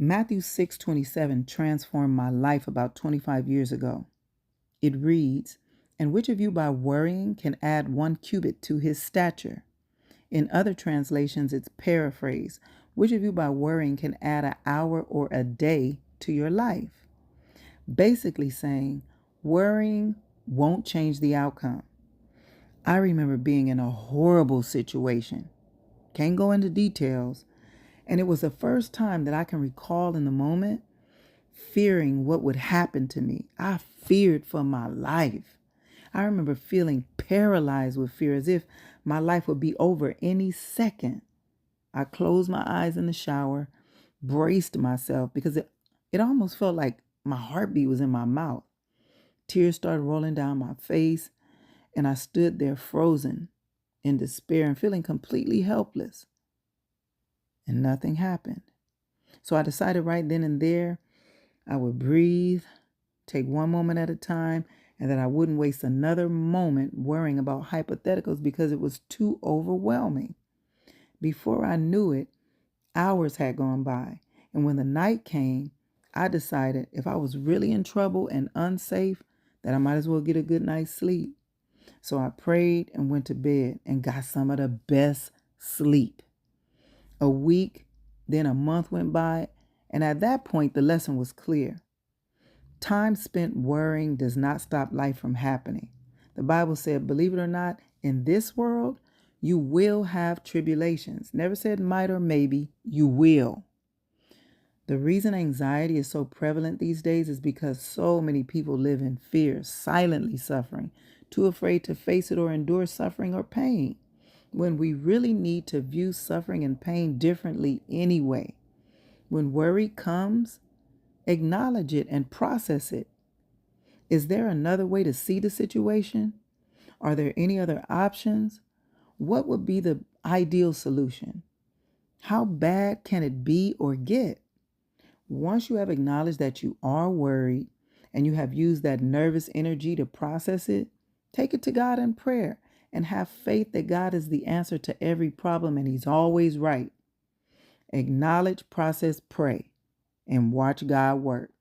Matthew 6:27 transformed my life about 25 years ago. It reads, "And which of you by worrying can add 1 cubit to his stature?" In other translations, it's paraphrased. Which of you by worrying can add an hour or a day to your life? Basically saying, worrying won't change the outcome. I remember being in a horrible situation. Can't go into details. And it was the first time that I can recall in the moment fearing what would happen to me. I feared for my life. I remember feeling paralyzed with fear as if my life would be over any second. I closed my eyes in the shower, braced myself because it almost felt like my heartbeat was in my mouth. Tears started rolling down my face, and I stood there frozen in despair and feeling completely helpless. And nothing happened. So I decided right then and there I would breathe, take one moment at a time, and that I wouldn't waste another moment worrying about hypotheticals because it was too overwhelming. Before I knew it, hours had gone by, and when the night came, I decided if I was really in trouble and unsafe, that I might as well get a good night's sleep. So I prayed and went to bed and got some of the best sleep. A week, then a month went by, and at that point, the lesson was clear. Time spent worrying does not stop life from happening. The Bible said, believe it or not, in this world, you will have tribulations. Never said might or maybe, you will. The reason anxiety is so prevalent these days is because so many people live in fear, silently suffering, too afraid to face it or endure suffering or pain, when we really need to view suffering and pain differently anyway. When worry comes, acknowledge it and process it. Is there another way to see the situation? Are there any other options? What would be the ideal solution? How bad can it be or get? Once you have acknowledged that you are worried and you have used that nervous energy to process it, take it to God in prayer and have faith that God is the answer to every problem and He's always right. Acknowledge, process, pray, and watch God work.